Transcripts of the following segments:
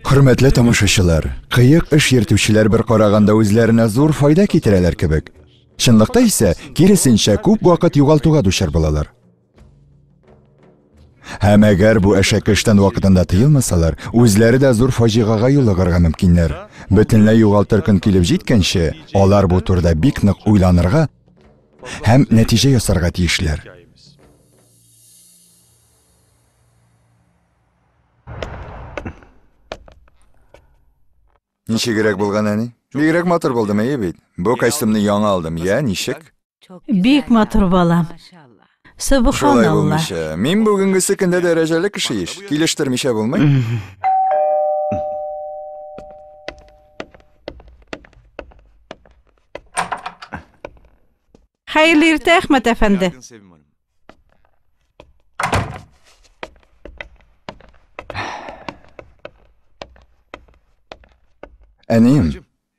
Hürmetli тамашачылар, кыйык эш йөртүчеләр бер караганда үзләренә зур файда китерәләр кебек. Чынлыкта исә киресенчә күп вакыт югалтуга дучар булалар. Һәм әгәр бу әшәке эштән вакытында тыелмасалар, үзләре дә зур фаҗигага юлыгарга мөмкиннәр. Бөтенләй югалтыр көн килеп җиткәнче, алар бу турыда бик нык уйланырга һәм нәтиҗә ясарга тиешләр. Ничегрәк булган әни? Бигрәк матур булдым әйе бит. Бу костюмны яңа алдым, я, ничек? Бик матур балам. Субханалла. Мин бүгенгесе көндә дәрәҗәле кеше иш. Килештермичә булмый. Хәерле иртә, Әхмәт әфәнде. Әнием,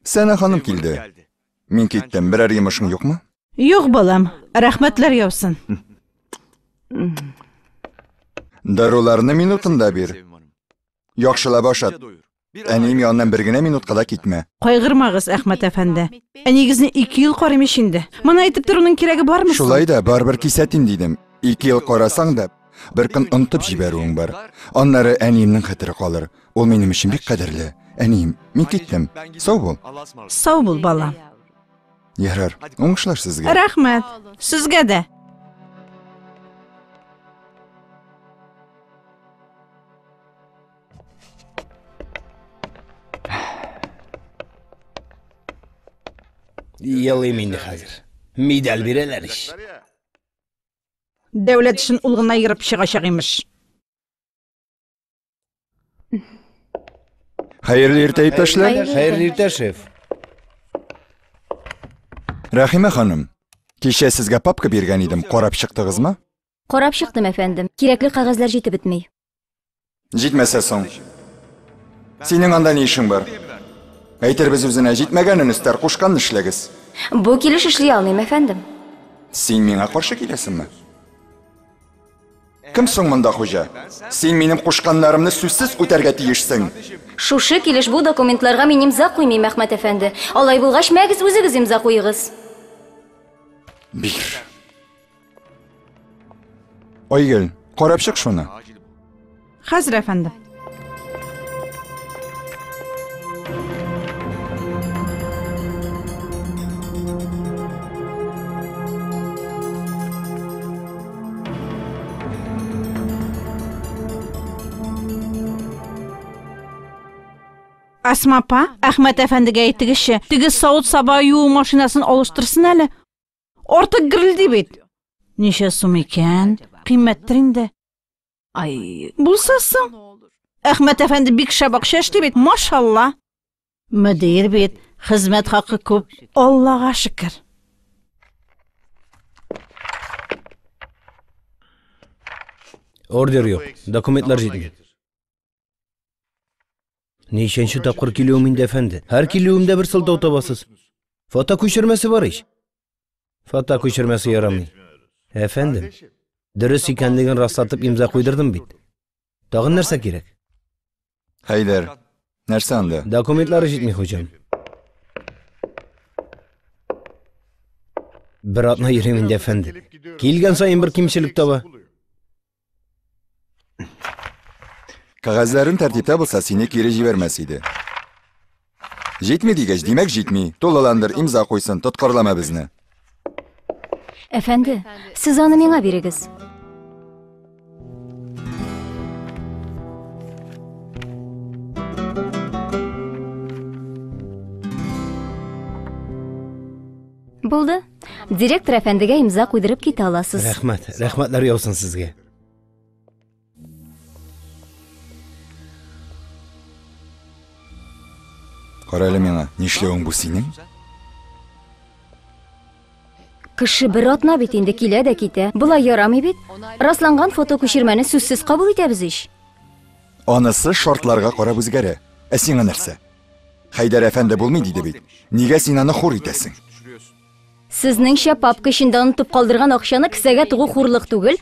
Сәна ханым килде. Мин киттем, берәр йомышың юкмы? Юк, балам. Рәхмәтләр яусын. Даруларны минутында бир. Яхшылап ашат. Әнием янынан бер генә минутка да китмә. Кайгырмагыз, Әхмәт әфәнде. Әнигезне 2 ел карыйм ич инде. Моны әйтеп торуның кирәге бармы? Шулай да барбер кисәтим дидем. 2 ел карасаң да бер көн онытып җибәрүең бар. Аннары әниемнең хәтере калыр. Ул минем өчен бик кадерле. Әнием, мин киттем. Сау бул. Сау бул, балам. Ярар, уңышлар сезгә. Рәхмәт. Сезгә дә. Ялыйм инде хәзер. Медаль бирәләр ич. Дәүләт эшен ул гына йөреп чыгачак имеш. Хәерле иртә иптәшләр. Хәерле иртә, шеф. Рәхимә ханым, кичә сезгә папка биргән идем, карап чыктыгызмы? Карап чыктым, әфәндем. Кирәкле кагазлар җитеп бетми. Җитмәсә соң. Синең анда ни эшең бар? Әйтербез үзенә җитмәгәнен өстәр кушкан эшләгез. Бу килеш эшли алмыйм, әфәндем. Син миңа каршы киләсеңме? Кем соң монда хуҗа? Син минем кушканнарымны сүзсез үтәргә тиешсең. Шушы килеш бу документларга мин имза куймыйм, Әхмәт әфәнде. Алай булгач, мәгез үзегез имза куйыгыз. Бир. Айгөл, карап чык шуны. Хәзер, әфәндем. Асма апа, Әхмәт әфәндегә әйтегезче, теге савыт-саба юу машинасын алыштырсын әле. Артык гырылды бит. Ничә сум икән? Кыйммәттер инде. Ай, булса соң. Әхмәт әфәнде бик шәп акча эшли бит, машалла. Мөдир бит, хезмәт хакы күп. Аллага шөкер. Ордер юк, документлар җитми. Ничәнче тапкыр килүем инде, әфәнде. Һәр килүемдә бер сылтау табасыз. Фото күчермәсе бар ич. Фото күчермәсе ярамый. Әфәндем, дөрес икәнлеген раслатып имза куйдырдым бит. Тагын нәрсә кирәк? Хәйдәр, нәрсә анда? Документлары җитми, хуҗам. Бер атна йөрим инде, әфәнде. Килгән саен бер кимчелек таба. Кагазларын тәртиптә булса, сине кире җибәрмәс иде. Җитми дигәч, димәк җитми. Тулыландыр, имза куйсын, тоткарлама безне. Әфәнде, сез аны миңа бирегез. Булды. Директор әфәндегә имза куйдырып китә аласыз. Рәхмәт, рәхмәтләр яусын сезгә. Кара әле миңа, нишләвең бу синең? Кеше бер атна бит инде килә дә китә. Булай ярамый бит. Расланган фото күчермәне сүзсез кабул итәбез ич. Анысы шартларга карап үзгәрә. Ә сиңа нәрсә? Хәйдәр әфәнде булмый диде бит. Нигә син аны хур итәсең? Сезнеңчә папка эчендә онытып калдырган акчаны кесәгә тыгу хурлык түгел.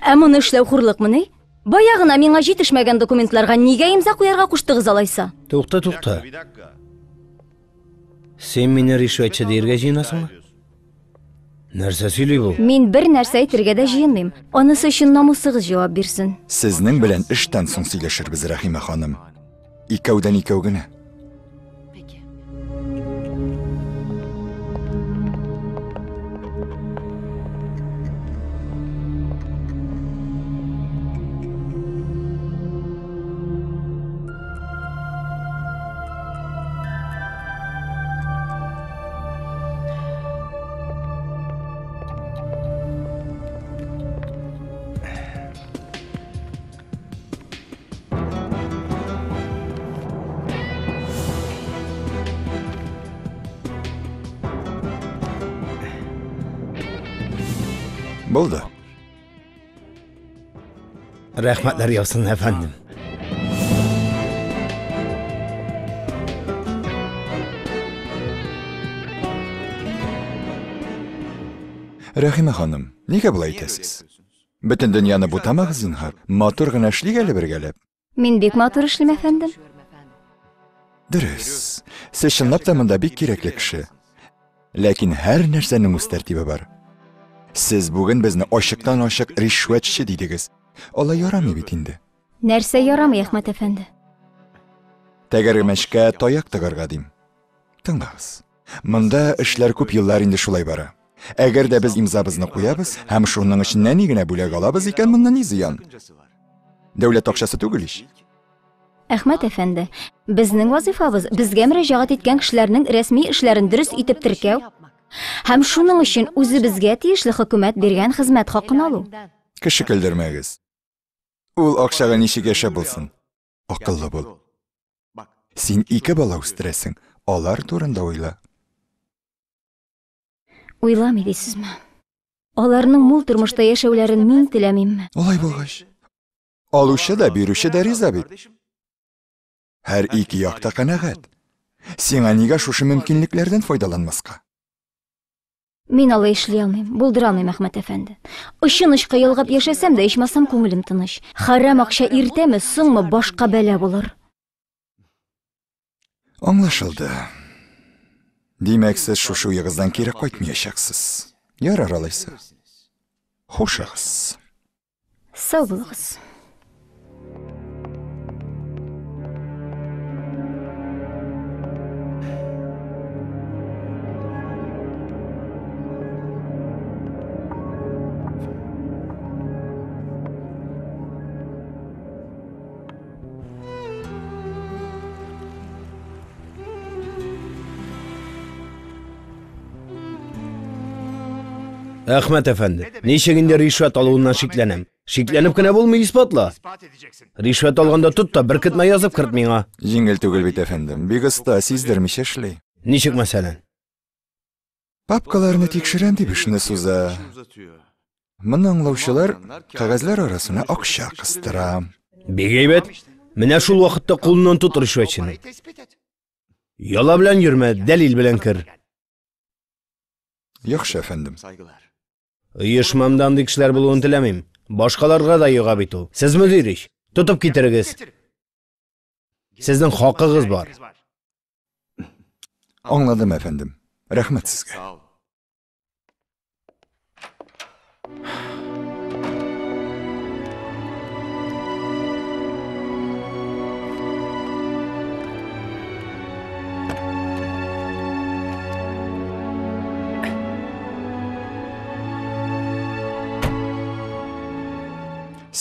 Ә моны эшләү хурлыкмы ни? Баягына миңа җитешмәгән документларга нигә имза куярга куштыгыз алайса? Туқта. Сен мине ришвәтче диергә җыенасыңмы? Нәрсә сөйли бу? Мин бер нәрсә әйтергә дә җыенмыйм. Анысы өчен намусыгыз җавап бирсен. Сезнең белән эштән соң сөйләшербез, Рәхимә ханым. Икәүдән икәү генә. Булды. Рәхмәтләр яусын, әфәндем. Рәхимә ханым, нигә болай итәсез? Бөтен дөньяны бутамагыз, зинһар. Матур гына эшлик әле бергәләп. Мин бик матур эшлим, әфәндем. Дөрес. Сез чынлап та монда бик кирәкле кеше. Ләкин һәр нәрсәнең үз тәртибе бар. Сез бүген безне ачыктан-ачык ришвәтче дидегез. Алай ярамый бит инде. Нәрсә ярамый, Әхмәт әфәнде? Тәгәрмәчкә таяк тыгарга дим. Тыңлагыз. Монда эшләр күп еллар инде шулай бара. Әгәр дә без имзабызны куябыз, һәм шуның өчен ни генә бүләк алабыз икән, моннан ни зыян? Дәүләт акчасы түгел ич. Әхмәт әфәнде, безнең вазифабыз безгә мөрәҗәгать иткән кешеләрнең рәсми эшләрен дөрес итеп теркәү һәм шуның өчен үзебезгә тиешле хөкүмәт биргән хезмәт хакын алу. Кеше көлдермәгез. Ул акчага ничек яшәп булсын? Акыллы бул. Син 2 бала үстерәсең, алар турында уйла. Уйламый дисезме? Аларның мул тормышта яшәүләрен мин теләмимме? Алай булгач, алучы да, бирүче дә риза бит. Һәр ике якта канәгать. Сиңа нигә шушы мөмкинлекләрдән файдаланмаска? Мин алай эшли алмыйм, булдыра алмыйм, Әхмәт әфәнде. Очын-очка ялгап яшәсәм дә, ичмасам күңелем тыныч. Харам акча иртәме, соңмы башка бәла булыр. Аңлашылды. Димәк, сез шушы уегыздан кире кайтмаячаксыз. Ярар алайса. Хушыгыз. Сау булыгыз. Әхмәт әфәнде, ничек инде ришвәт алуыннан шикләнәм. Шикләнеп кенә булмый, испатла. Ришвәт алганда тот та беркетмә язып кырт миңа. Җиңел түгел бит, әфәндем. Бик оста, сиздермичә эшли. Ничек мәсәлән? Папкаларны тикшерәм дип эшне суза. Моны аңлаучылар кәгазьләр арасына акча кыстыра. Бик әйбәт. Менә шул вакытта кулыннан тот ришвәтчене. Яла белән йөрмә, дәлил белән кер. Яхшы, әфәндем. Оешмамда андый кешеләр булуын теләмим. Башкаларга да юга бит ул. Сез мөдир ич. Тотып китерегез. Сезнең хакыгыз бар. Аңладым, әфәндем. Рәхмәт сезгә.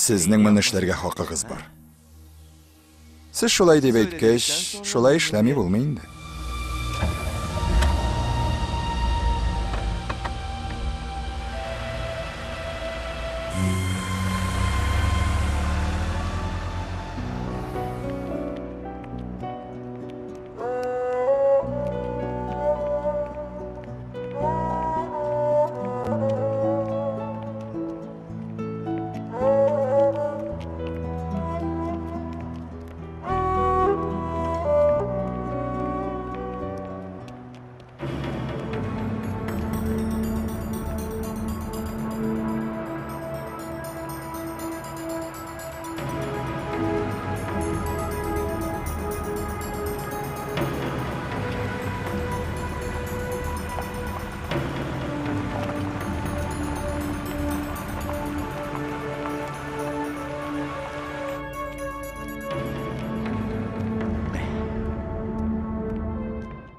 Сезнең моны эшләргә хакыгыз бар. Сез шулай дип әйткәч, шулай эшләми булмый инде.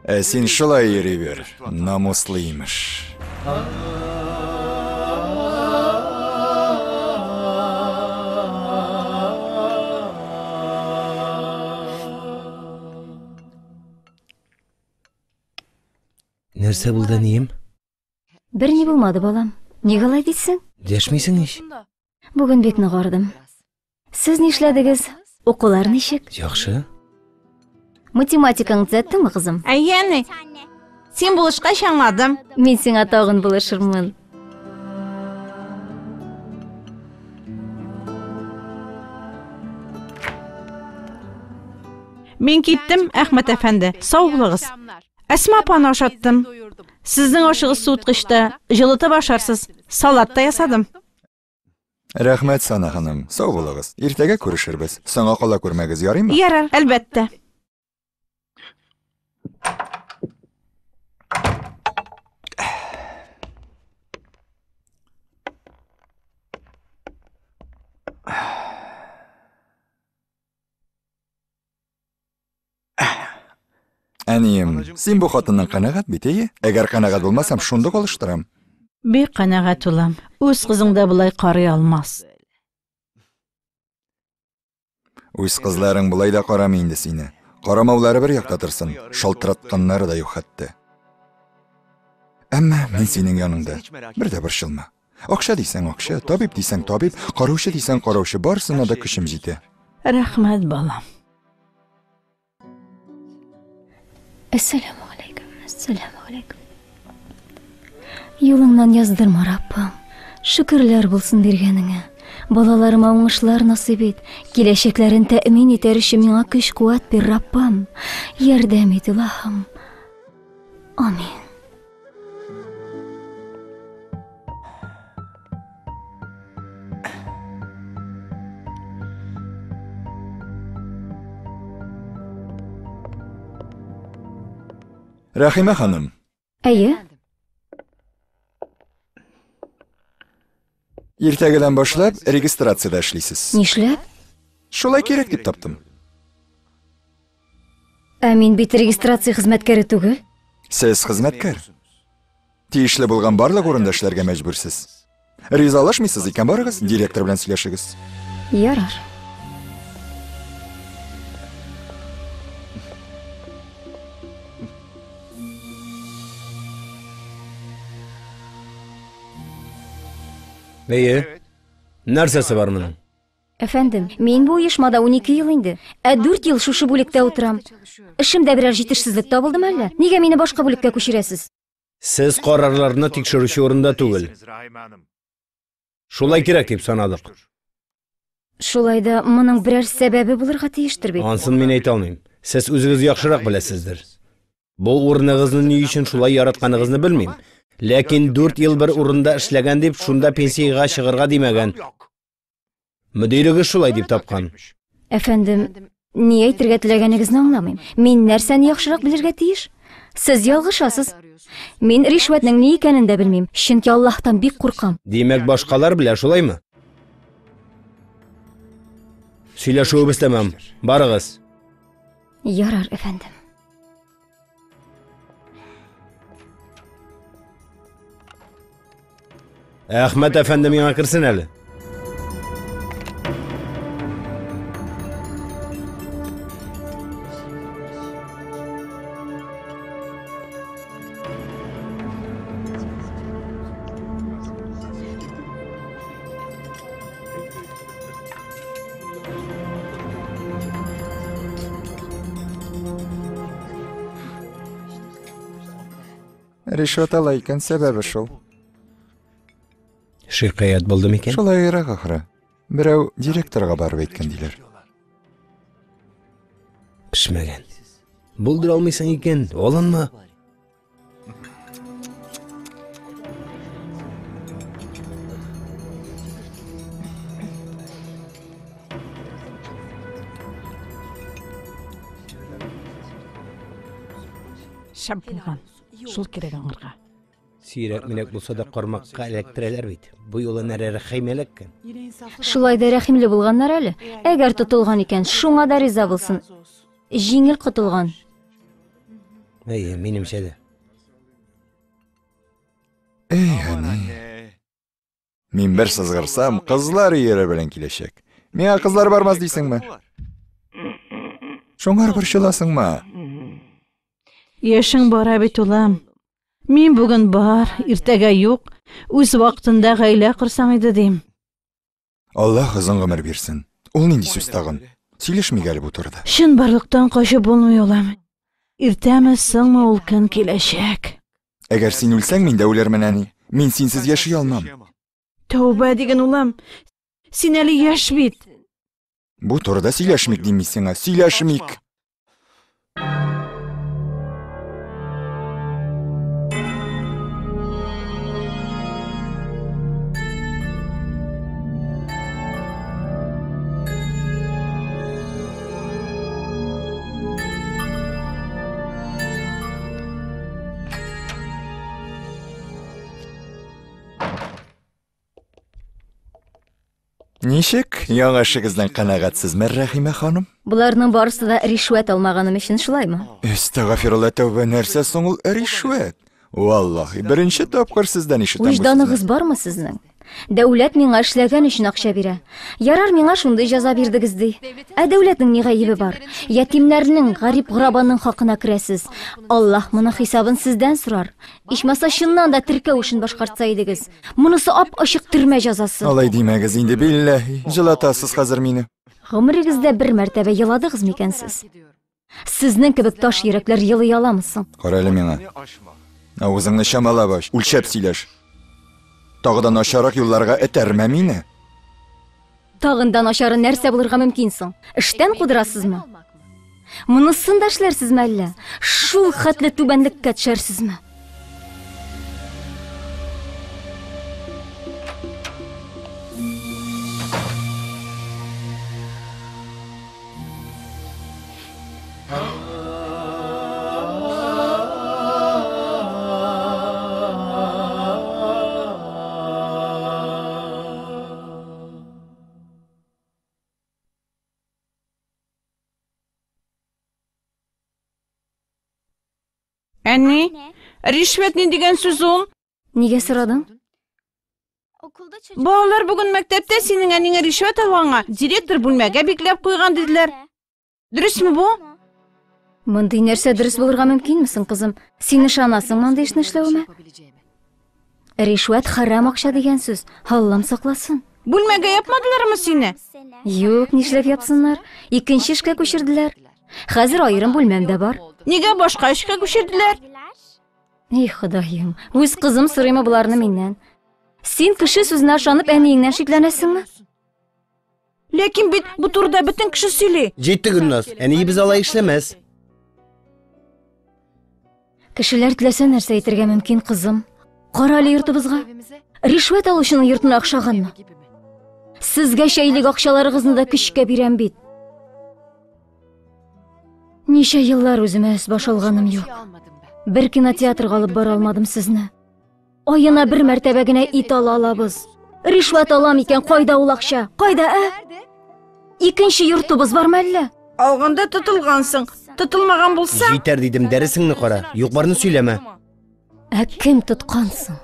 Син шулай йөри бер, намуслы имеш. Нәрсә булды, нем? Бер ни булмады, балам. Нигә алай дисең? Дәшмисең ич? Бүген бик ныгардым. Сез нишләдегез? Укулар ничек? Яхшы. Математикаңны төзәттеңме, кызым? Әйәне, сен булышка шаңладым. Мин сиңа тагын булышырмын. Мен киттем, Әхмәт әфәнде. Сау булыгыз. Әсма апаны ашаттым. Сезнең ашыгыз суыткычта, жылытып ашарсыз. Салат та ясадым. Рәхмәт Сана ханым, сау булыгыз. Иртәгә күрешербез. Соңга кала күрмәгез ярыймы? Ярар, әлбәттә. Әнием, син бу хатыннан канагат бит, әйе? Әгәр канагат булмасам, шунда калыштырам. Бик канагат улам. Үз кызыңда булай карый алмас. Үз кызларың булай да карамый инде сине. Карамаулары бер якта торсын, шалтыратканнары да юк хәтта. Әмма мин синең яныңда. Бер дә борчылма. Акча дисәң акча, табиб дисәң табиб, караучы дисәң караучы, барысына да көчем җитә. Рәхмәт, балам. Әссәламу алейкум. Әссәламу алейкум. Юлыңнан яздырма, Раббым. Шөкерләр булсын биргәнеңә. Балаларыма уңышлар насыйп ит. Киләчәкләрен тәэмин итәр өчен миңа көч-куәт бир, Раббым. Ярдәм ит, Илаһым. Амин. Рәхимә ханым, Әйе? иртәгәдән башлап регистрациядә эшлисез. Нишләп? Шулай кирәк дип таптым. Ә мин бит регистрация хезмәткәре түгел. Сез хезмәткәр. Тиешле булган барлык урында эшләргә мәҗбүрсез. Ризалашмыйсыз икән, барыгыз, директор белән сөйләшегез. Ярар. Әйе. Нәрсәсе бар моның? Әфәндем, мин бу оешмада 12 ел инде. 4 ел шушы бүлектә утырам. Эшемдә берәр җитешсезлек табылдымы әллә? Нигә мине башка бүлеккә күчерәсез? Сез карарларны тикшерүче урында түгел. Шулай кирәк дип санадык. Шулай да моның берәр сәбәбе булырга тиештер бит. Ансын мин әйтә алмыйм. Сез үзегез яхшырак беләсездер. Бу урыныгызны ни өчен шулай яратканыгызны белмим. Ләкин 4 ел бер урында эшләгән дип, шунда пенсияга чыгарга димәгән. Мөдирегез шулай дип тапкан. Әфәндем, ни әйтергә теләгәнегезне аңламыйм. Мин нәрсәне яхшырак белергә тиеш? Сез ялгышасыз. Мин ришвәтнең ни икәнен дә белмим. Чөнки Аллаһтан бик куркам. Димәк, башкалар белә шулаймы? Сөйләшүебез тәмам. Барыгыз. Ярар, әфәндем. Әхмәт әфәнде миңа кирсен әле. Ришват ала икән, сәбәбе шул. Шикаят булды микән? Шулай ярак ахры. Берәү директорга барып әйткән диләр. Пешмәгән. Булдыра алмыйсың икән, алынма. Шәп булган. Шул кирәк аңарга. Сирәк минәк булса да кармакка эләктерәләр бит. Бу юлы нәрәре хәймәләккән. Шулай да рәхимле булганнар әле. Әгәр тотылган икән, шуңа да риза булсын. Җиңел котылган. Menimcha de. Мен bir sızgırsam, qızlar yeri bilen kileshek. Menga qızlar barmaz deysingmi? Şoňar bir şılasыңma? Yaşың бара бит улам. Мен бүгін бар, иртәгә юк. Үз вакытында гаилә кырсаң иде дим. Allah uzun ömür bersin. Ol nindi söz tagın. Сөйлешмегәл бу турыда. Шын барлыктан качып булмый улам. Иртәме соңмы ул көн киләчәк. Әгәр син үлсәң, мин дә үләрмен әни. Мин синсез яшый алмам. Тәүбә дигән улам. Син әле яшь бит. Бу турыда сөйләшмик дим мин сиңа. Сөйләшмик. Ничек? Яңа эшегездән канәгатьсезме, Рәхимә ханым? Буларның барысы да ришвәт алмаганым өчен шулаймы? Әстәгъфирулла, тәүбә, нәрсә соң ул ришвәт? Валлаһи, беренче тапкыр сездән ишетәм. Вижданыгыз бармы сезнең? Дәүләт миңа эшләгән өчен акча бирә. Ярар, миңа шундый җәза бирдегез ди. Дәүләтнең ни гаебе бар? Ятимнәрнең, гарип гырабаның хакына керәсез. Аллаһ моның хисабын сездән сорар. Ичмаса шуннан да теркәү өчен башкартса идегез. Монысы ап-ачык төрмә җәзасы. Алай димәгез инде, билләһи. Җылатасыз хәзер мине. Гомерегездә бер мәртәбә еладыгыз микән сез? Сезнең кебек таш йөрәкләр елый аламысың? Кара әле миңа. Авызыңны чамала баш, үлчәп сөйләш. Тагыдан ашарак юлларга этәрмә мине. Тагындан ашары нәрсә булырга мөмкин соң? Эштән кудырасызмы? Монысын да эшләрсезме әллә? Шул хәтле түбәнлеккә төшәрсезме? Әни, ришвәт ни дигән сүз ул? Нигә сорадың? Балалар бүген мәктәптә синең әнingә ришвәт алганга директор бүлмәгә бикләп куйган диделәр. Дөресме бу? Мондый нәрсә дөрес булырга мөмкинме соң, кызым? Син ышанасың мондый эшне эшләвемә? Ришвәт харам акча дигән сүз. Аллам сакласын. Бүлмәгә япмадылармы сине? Юк, нишләп япсыннар? Икенче эшкә күчерделәр. Хәзер аерым бүлмәм дә бар. Нигә башка эшкә күчерделәр? Эй, Ходаем, үз кызым сорыймы буларны миннән? Син кеше сүзенә ышанып әниеңнән шикләнәсеңме? Ләкин бит бу турыда бөтен кеше сөйли. Җитте Гөлназ. Әни без алай эшләмәс. Кешеләр теләсә нәрсә әйтергә мөмкин, кызым. Кара әле йортыбызга. Ришвәт алучының йортына охшаганмы? Сезгә шәйлек акчаларыгызны да көчкә бирәм бит. Ничә еллар үземә эс баш алганым юк. Бер кинотеатрга алып бара алмадым сезне. Аена бер мәртәбә генә ит ала алабыз. Ришвәт алам икән, кайда ул акча? Кайда, Икенче йортыбыз бармы әллә? Алганда тотылгансың. Тотылмаган булса, Җитәр дидем, дәресеңне кара. Юк-барны сөйләмә. Кем тоткансың?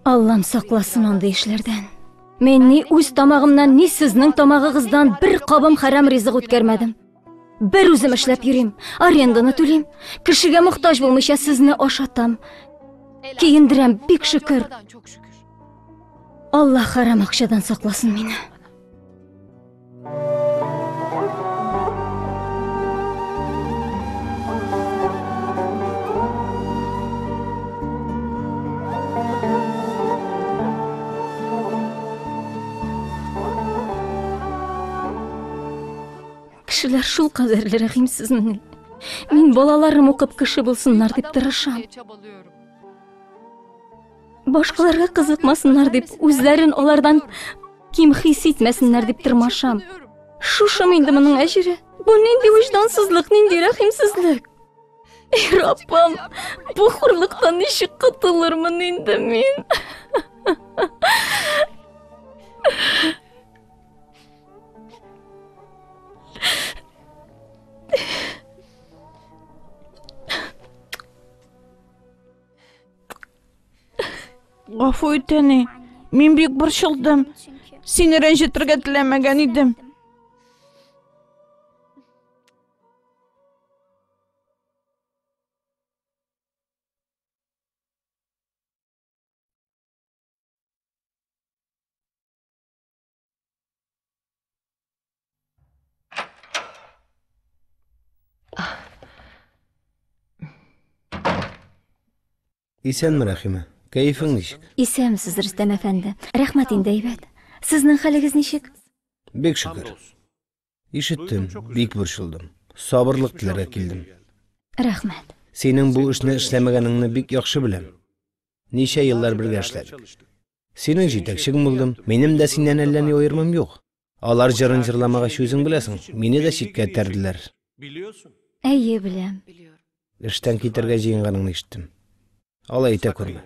Аллам сакласын андый эшләрдән. Мен ни үз тамагымнан, ни сезнең тамагыгыздан бер кабым харам ризык үткәрмәдем. Бер үзем эшләп йөрим, аренданы түлим, кешегә мохтаҗ булмыйча сезне ашатам. Киендерәм, бик шөкер. Аллаһ харам акчадан сакласын мине. Кешеләр шул кадәрле рәхимсезмени. Мин балаларым укып кеше булсыннар дип тырышам. Башкаларга кызыкмасыннар дип, үзләрен алардан ким хис итмәсеннәр дип тырмашам. Шушым инде моның әҗере. Бу нинди виждансызлык, нинди рәхимсезлек. Эй, Раббым, бу хурлыктан ничек котылырмын инде мин? Гафу ит әни. Мин бик борчылдым. Сине рәнҗетергә теләмәгән идем. Исәнме, Рәхимә? Кәефең ничек? Исәмсез, Рөстәм әфәнде. Рәхмәт инде әйбәт. Сезнең хәлегез ничек? Бик шөкер. Ишеттем, бик борчылдым. Сабырлык теләргә килдем. Рәхмәт. Синең бу эшне эшләмәгәнеңне бик яхшы беләм. Ничә еллар бергә эшләдек. Синең җитәкчең булдым. Минем дә синнән әллә ни аермам юк. Алар җырын җырламагач үзең беләсең. Мине дә читкә тәрделәр. Әйе, беләм. Эштән китәргә җыенганыңны ишеттем. Алай итә күрмә.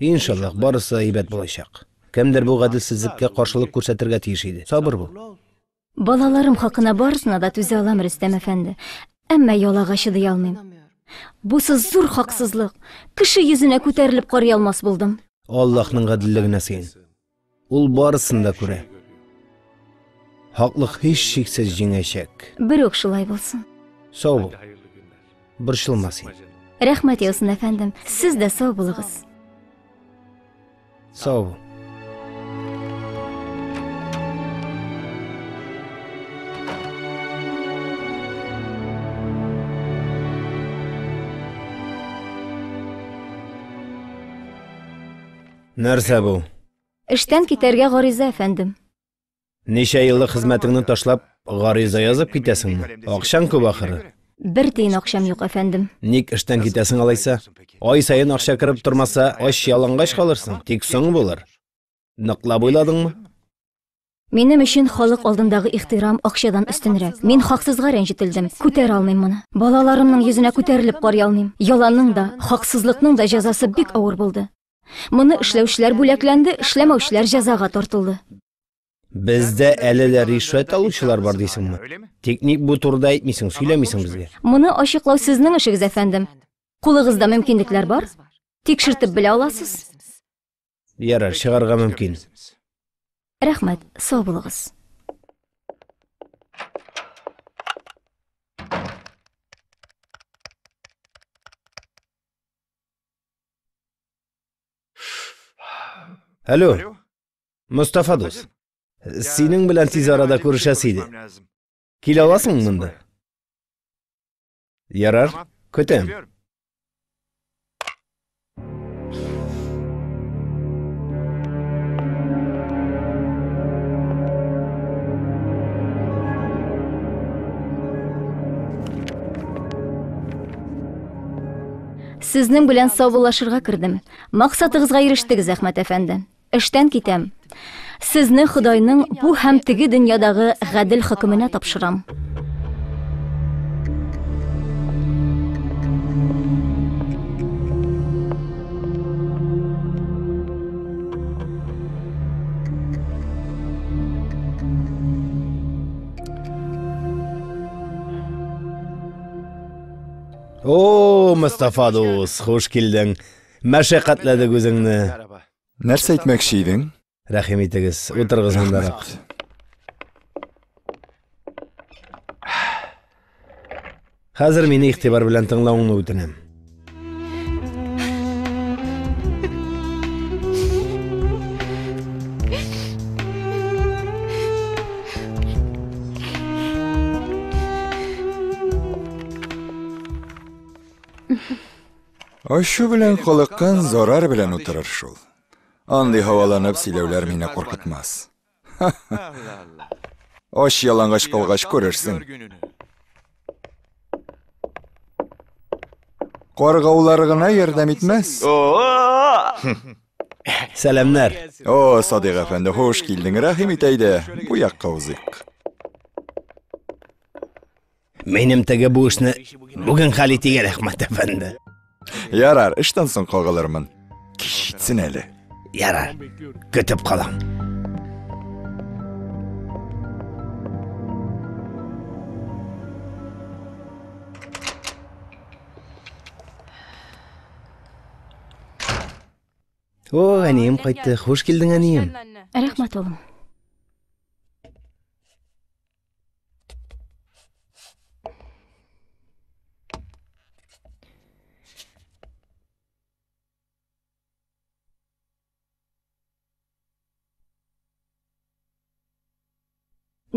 Иншаллах, барысы әйбәт булачак. Кемдер бу гаделсезлеккә каршылык күрсәтергә тиеш иде. Сабыр бул. Балаларым хакына барысына да түзә алам, Рөстәм әфәнде. Әммә ялага чыдый алмыйм. Бусы зур хаксызлык. Кеше йөзенә күтәрелеп карый алмас булдым. Аллаһның гаделлегенә сыен. Ул барысын да күрә. Хаклык һич шиксез җиңәчәк. Бер үк шулай булсын. Сау бул. Борчылма син. Рәхмәт яусын әфәндем. Сез дә сау булыгыз. Сау бул. Нәрсә бу? Эштән китәргә гариза, әфәндем. Ничә еллык хезмәтеңне ташлап, гариза язып китәсеңме? Акчаң күп ахыры. Бер тиен акчам юк, әфәндем. Ник эштән китәсең алайса? Ай сайын акча киреп тормаса, аш ялангач калырсың. Тик соң булыр. Ныклап уйладыңмы? Минем өчен халык алдындагы ихтирам акчадан өстенрәк. Мин хаксызга рәнҗетелдем. Күтәрә алмыйм моны. Балаларымның йөзенә күтәрелеп карый алмыйм. Яланның да, хаксызлыкның да җәзасы бик авыр булды. Моны эшләүчеләр бүләкләнде, эшләмәүчеләр җәзага тартылды. Бездә әле дә ришвәт алучылар бар дисеңме? Тик ник бу турыда әйтмисең, сөйләмисең безгә? Моны ачыклау сезнең эшегез, әфәндем. Кулыгызда мөмкинлекләр бар? Тикшертеп белә аласыз. Ярар, чыгарга мөмкин. Рәхмәт, сау булыгыз. Алло. Мустафа дус. Синең белән тиз арада күрешәсе иде. Килә аласың монда? Ярар, көтәм. Сезнең белән саубуллашырга кердем. Максатыгызга ирештегез, Әхмәт әфәнде. Эштән китәм. Сезне Худайның бу һәм теге дөньядагы гадел хөкеменә тапшырам. О, Мустафа дус, хуш килдең. Мәшәкатьләдек үзеңне. Нәрсә әйтмәкче идең? Рәхим итегез, утырыгыз мондарак. Хәзер мине игътибар белән тыңлауыңны үтенәм. Ашу белән халыккан зарар белән утырыр шул. Андый һаваланып сөйләүләр мине куркытмас. Аш ялангач калгач күрерсең. Каргаулар гына ярдәм итмәс. Сәламнәр. О, Садык әфәнде, хош килдең. Рәхим ит әйдә, бу якка узыйк. Минем теге бу эшне бүген хәл итегә, Әхмәт әфәнде. Ярар, эштән соң калгалармын. Кич итсен әле. Ярар, көтеп калам. О, әнием қайтты. Хош келдің, әнием. Рәхмәт, улым.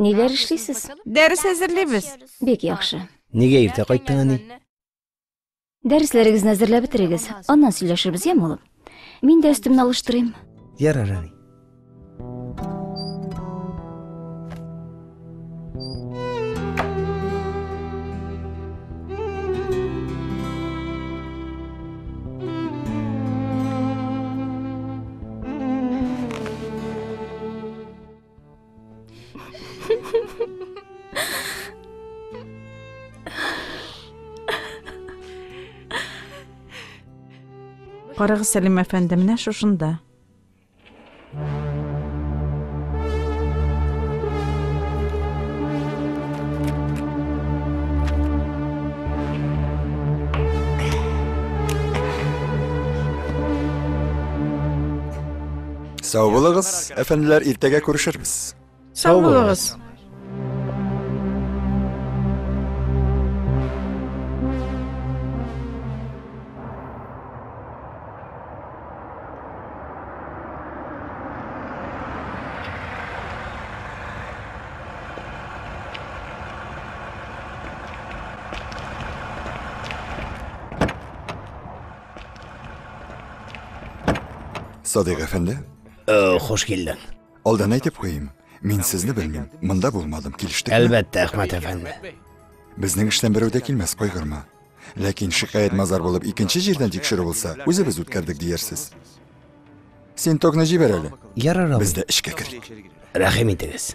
Ниләр эшлисез? Дәрес әзерлибез. Бик яхшы. Неге иртә қайттың, әни? Дәресләрегезне әзерләп бетерегез. Аннан сөйләшербез, яме, улым. Мин дә өстемне алыштырыйм. Ярар, әни. Карагыз, Сәлим әфәнде, менә шушында. Сау булыгыз, әфәнделәр, иртәгә күрешербез. Сау булыгыз. Садык әфәнде, Хош келдің. алдан әйтеп қойым. Мин сезне белмим. Монда булмадым, килештек. Әлбәттә, Әхмәт әфәнде. Безнең эштән берәү дә килмәс, кайгырма. Ләкин шикаят мазар булып икенче җирдән тикшерү булса, үзебез үткәрдек диярсез. Син токны җибәр әле. Ярар, Без дә эшкә керик. Рәхим итегез.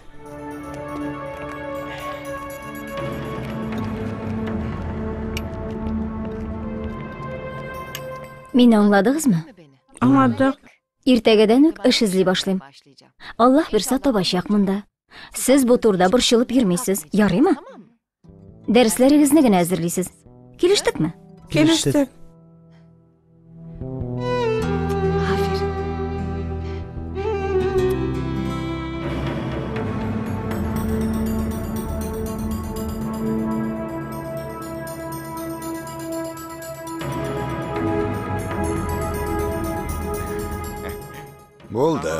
Мине аңладыгызмы? Аңладык. Иртәгәдән үк эш эзли башлыйм. Аллаһ бирсә табачак монда. Сез бу турда борчылып йөрмисез, ярыймы? Дәресләрегезне генә әзерлисез. Килештекме? Килештек. Булды.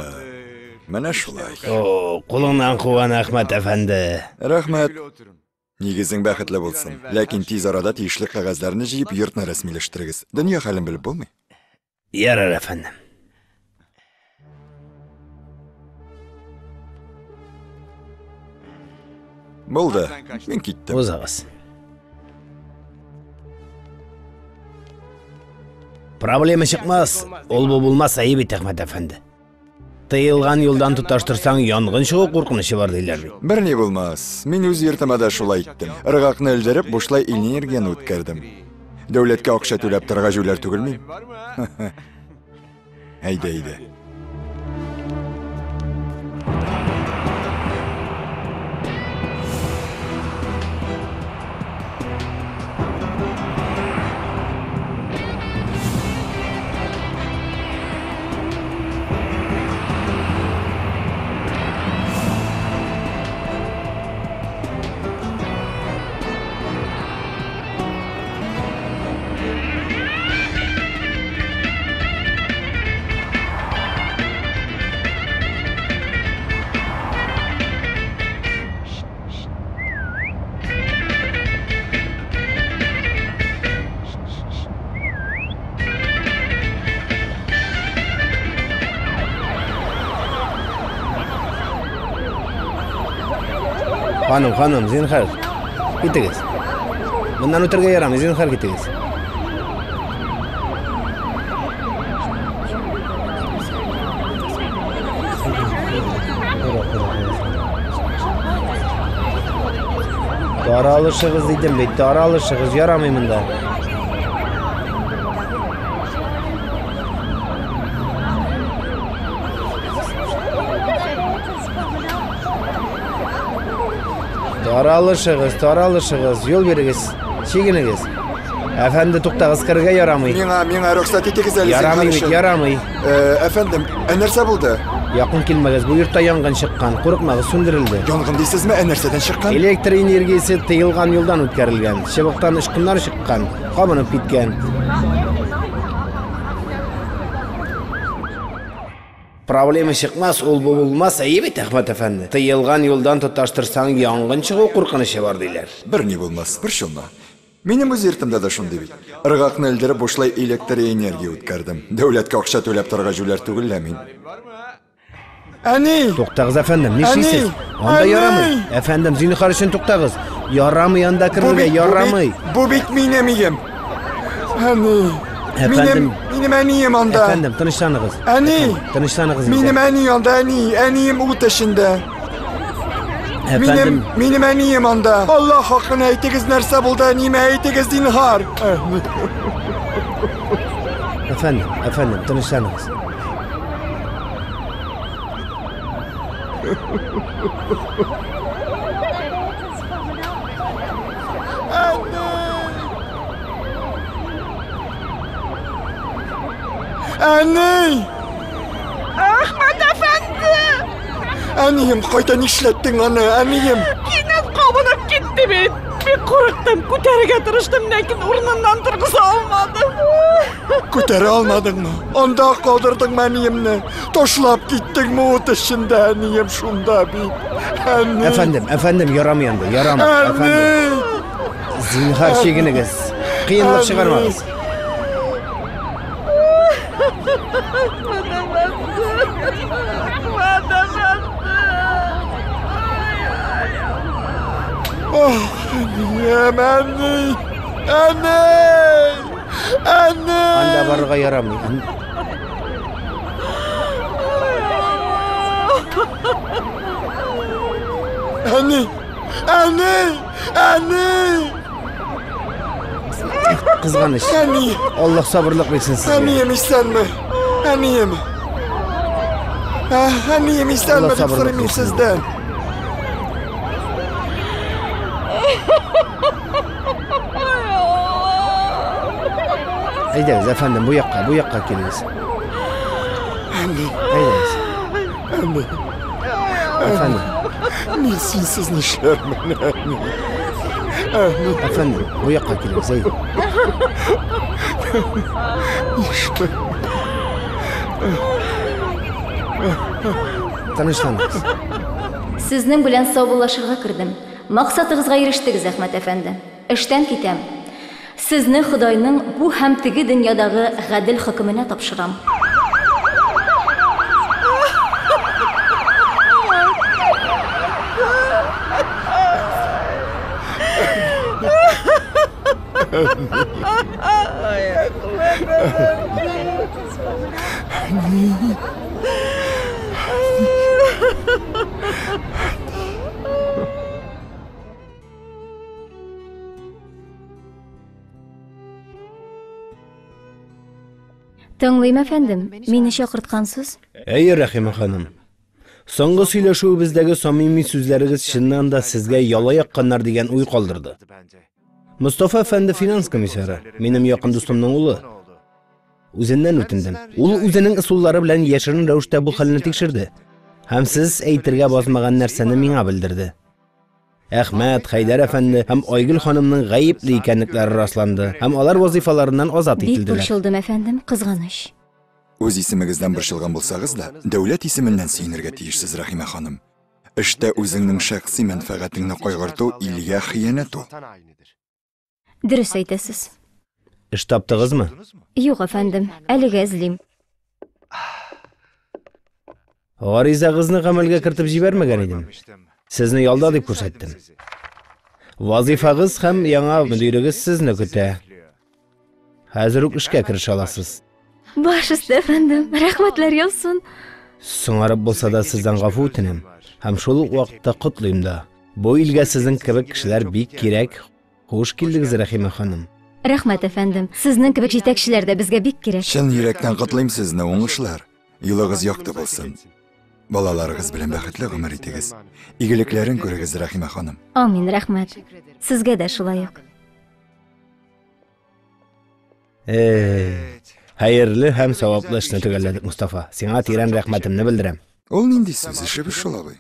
Менә шулай. О, кулыңнан куан, Әхмәт әфәнде. Рәхмәт. Нигезең бәхетле булсын. Ләкин тиз арада тиешле кагазларны җыеп йортны рәсмиләштерегез. Дөнья хәлен белеп булмый. Ярар, әфәндем. Булды. Мин киттем. Узагыз. Проблема чыкмас. Ул бу булмас, әйе бит, Әхмәт әфәнде. Тыйылган юлдан туташтырсаң, янгын чыгу куркынычы бар диләр бит. Бер ни булмас. Мин үз йортыма да шулай иттем. Ыргакны элдереп, бушлай энергияны үткәрдем. Дәүләткә акча түләп торга җүләр түгел мин. Әйдә. Ханым, зинһар. Китегез. Моннан үтәргә ярамый, зинһар китегез. Таралышыгыз дидем бит, таралышыгыз, ярамый монда. Таралышыгыз, юл бирегез, чигенегез. Әфәнде, туктагыз, кирергә ярамый. Миңа рөхсәт итегез әле. Ярамый бит, ярамый. Әфәндем, нәрсә булды? Якын килмәгез, бу йортта янгын чыккан. Курыкмагыз, сүндерелде. Янгын дисезме, нәрсәдән чыккан? Электр энергиясе тыелган юлдан үткәрелгән. Чыбыктан ычкыннар чыккан, кабынып киткән. Проблема чыкмас, ул бу булмас, бит Әхмәт әфәнде. Тыелган юлдан тоташтырсаң янгын чыгу куркынычы бар диләр. Бер ни булмас, бер шуны. Минем үз йортымда да шундый бит. Ыргакны элдереп бушлай электр энергия үткәрдем. Дәүләткә акча түләп торырга җүләр түгел лә мин. Әни! Туктагыз, әфәндем, нишлисез? Анда ярамый. Әфәндем, зинһар өчен туктагыз. Ярамый анда кирергә, ярамый. Бу бит минем ием. Әни! Әфәндем, Минем әнием анда. әфәндем, тынычланыгыз. Әни! Тынычланыгыз. Минем әни анда, әнием ут эшендә. Әфәндем, Минем әнием анда. Аллаһ хакын әйтегез, нәрсә булды, нимә әйтегез, зинһар. әфәндем, тынычланыгыз. Әни! Әхмәт әфәнде! Әнием, кайда нишләттең аны, әнием? Кинәт кабынып китте бит. Бик курыктым, күтәрергә тырыштым, ләкин урыныннан торгыза алмадым. Күтәрә алмадыңмы? Анда калдырдыңмы әниемне? Ташлап киттеңме ут эшендә, әнием шунда бит. Әни! Әфәндем, ярамый анда, ярамый. Әфәндем, зинһар чигенегез. Кыенлык чыгармагыз. Анда барырга ярамый. Әни! Кызганыч. Аллах сабырлык берсин сезгә. Әнием исәнме? Әнием. Әнием исәнме? Дип сорыйм сездән. Әйдәгез, әфәндем, бу якка килегез. Әйдәгез. Әфәндем. Мин синсез нишләрмен, әни. Әфәндем, бу якка килегез, әйдә. Тынычланыгыз. Сезнең белән саубуллашырга кирдем. Максатыгызга ирештегез, Әхмәт әфәнде. Эштән китәм. Сезне Худайның бу һәм теге дөньядагы гадел хөкеменә тапшырам. Тыңлыйм, әфәндем, мине чакырткансыз? Әйе, Рәхимә ханым. Соңгы сөйләшүебездәге самими сүзләрегез чыннан да сезгә яла якканнар дигән уй калдырды. Мустафа әфәнде финанс комиссары, минем якын дустымның улы. Үзеннән үтендем. Ул үзенең ысуллары белән яшерен рәвештә бу хәлне тикшерде. Һәм сез әйтергә базмаган нәрсәне миңа белдерде. Әхмәт, Хайдар әфәнде һәм Айгөл ханымның гаепле икәнлекләре расланды һәм алар вазифаларыннан азат Бик ителделәр. борчылдым, әфәндем, кызганыч. Үз исемегездән борчылган булсагыз да, дәүләт исеменнән сөенергә тиешсез, Рәхимә ханым. Эштә үзеңнең шәхси мәнфәгатеңне кайгырту илгә хыянәт ул. Дөрес әйтәсез. Эш таптыгызмы? Юк, әфәндем, әлегә эзлим. Гаризагызны гамәлгә кертеп җибәрмәгән идем. Сезне ялда дип күрсәттем. Вазифагыз һәм яңа мөдирегез сезне көтә. Хәзер үк эшкә кереш аласыз. Баш өсте, әфәндем, рәхмәтләр яусын. Соңарып булса да сездән гафу үтенәм. Һәм шул ук вакытта котлыйм да. Бу илгә сезнең кебек кешеләр бик кирәк. Хуш килдегез, Рәхимә ханым. Рәхмәт, әфәндем. Сезнең кебек җитәкчеләр дә безгә бик кирәк. Чын йөрәктән котлыйм сезне, уңышлар. Юлыгыз якты булсын. Балаларыгыз белән бәхетле гомер итегез. Игелекләрен күрегез, Рәхимә ханым. Амин, рәхмәт. Сезгә дә шулай ук. Hayırlı hem savaplı işini tügelledik Mustafa. Sana tiren rahmetimni bildirem. Ol nindi siz işi bir şolabı.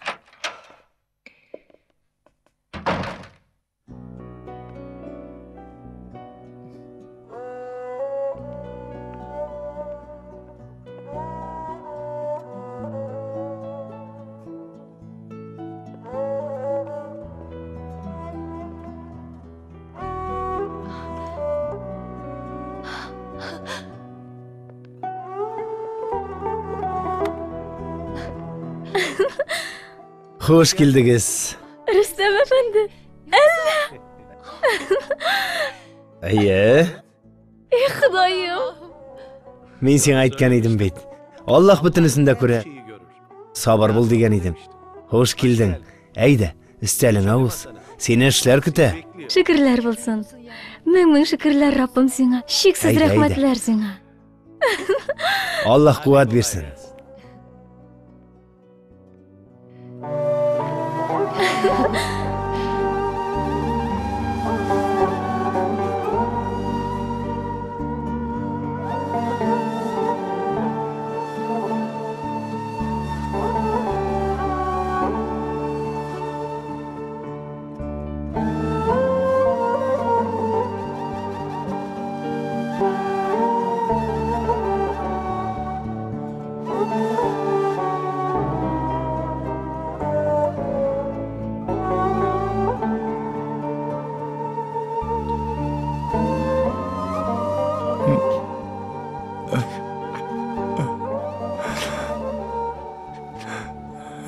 Hoş geldiniz. Rüstem efendi. Eye, Xudoyim. men sen aytgan edim bet. Allah bitinisinde ko'ra sabır bul degan edim. Hoş geldin. Ayda, istalin avuz. Seni ishlar kuta. Şükürler bo'lsin. Ming şükürler Rabbim sana. Cheksiz Ayda, ayda. rahmatlar sana. Allah kuvvet versin.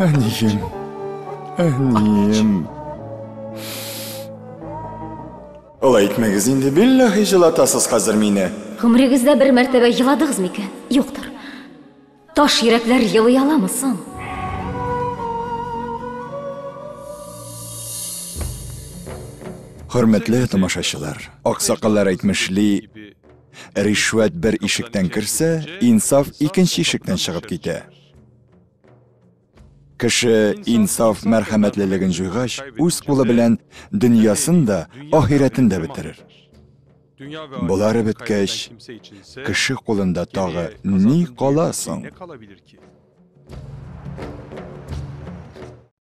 Annem. Annem. Ola etmegiz indi billahi jılatasız hazır meni. Ömrüngizde bir mertebe yıladınız mı ekan? Yoktur. Taş yürekler yılıyor alamısın? Hürmetli tomoshachilar, oqsoqollar aytmishli, rishvat bir eshikdan kirsa, insof ikkinchi eshikdan chiqib ketadi. Kishi insof marhamatliligini jo'yg'ash, o'z qo'li bilan dunyosini da, oxiratini da bitirir. Bulari bitgach, kishi qo'linda tog'i ne qolasin?